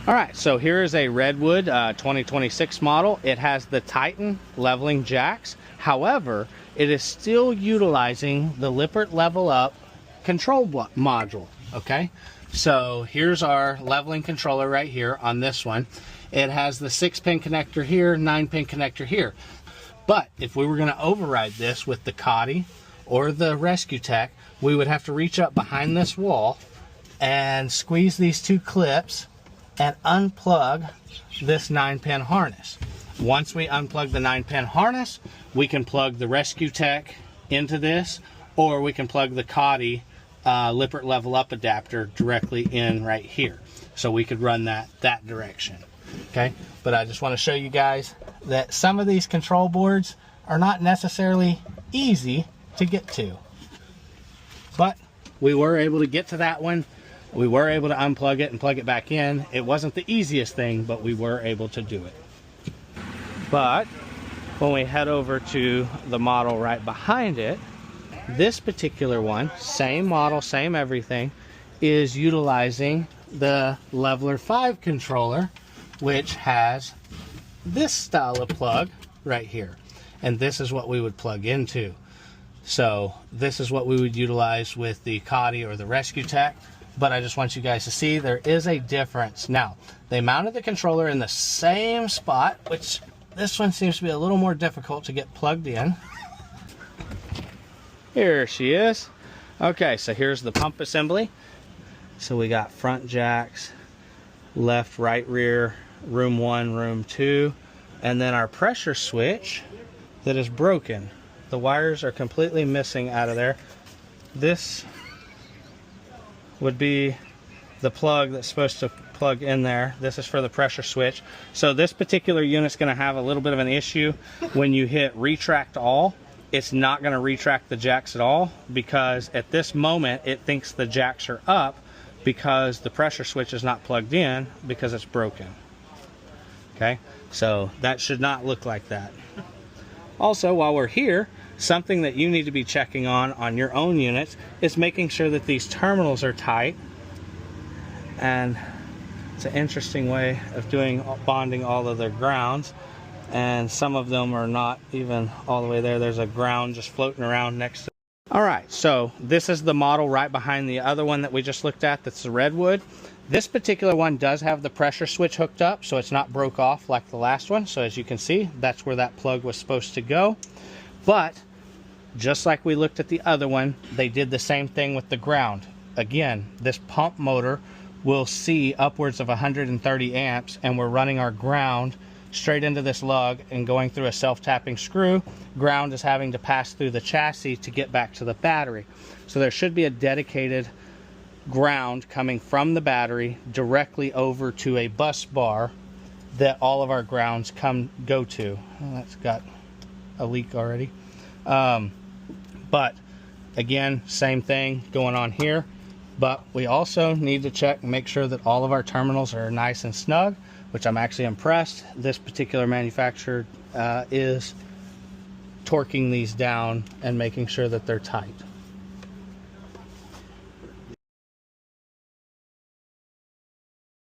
All right, so here is a Redwood 2026 model. It has the Titan leveling jacks. However, it is still utilizing the Lippert Level Up control module, okay? So here's our leveling controller right here on this one. It has the 6-pin connector here, 9-pin connector here. But if we were gonna override this with the Cotty or the Rescue Tech, we would have to reach up behind this wall and squeeze these two clips and unplug this 9-pin harness. Once we unplug the 9-pin harness, we can plug the Rescue Tech into this, or we can plug the Cotty Lippert Level Up adapter directly in right here. So we could run that direction, okay? But I just want to show you guys that some of these control boards are not necessarily easy to get to. But we were able to get to that one. We were able to unplug it and plug it back in. It wasn't the easiest thing, but we were able to do it. But when we head over to the model right behind it, this particular one, same model, same everything, is utilizing the Leveler 5 controller, which has this style of plug right here. And this is what we would plug into. So this is what we would utilize with the Cotty or the Rescue Tech. But I just want you guys to see there is a difference. Now, they mounted the controller in the same spot, which this one seems to be a little more difficult to get plugged in. Here she is. Okay, so here's the pump assembly. So we got front jacks, left, right, rear, room 1, room 2, and then our pressure switch that is broken. The wires are completely missing out of there. This would be the plug that's supposed to plug in there. This is for the pressure switch. So this particular unit's going to have a little bit of an issue when you hit retract all. It's not going to retract the jacks at all, because at this moment it thinks the jacks are up because the pressure switch is not plugged in because it's broken. Okay, so that should not look like that. Also, while we're here, something that you need to be checking on your own units is making sure that these terminals are tight. And it's an interesting way of bonding all of their grounds, and some of them are not even all the way there. There's a ground just floating around next to it. All right, so this is the model right behind the other one that we just looked at, that's the Redwood. This particular one does have the pressure switch hooked up, so it's not broke off like the last one. So as you can see, that's where that plug was supposed to go. But just like we looked at the other one, they did the same thing with the ground. Again, this pump motor will see upwards of 130 amps, and we're running our ground straight into this lug and going through a self-tapping screw. Ground is having to pass through the chassis to get back to the battery. So there should be a dedicated ground coming from the battery directly over to a bus bar that all of our grounds go to. Oh, that's got a leak already. But again, same thing going on here. But we also need to check and make sure that all of our terminals are nice and snug, which I'm actually impressed. This particular manufacturer is torquing these down and making sure that they're tight.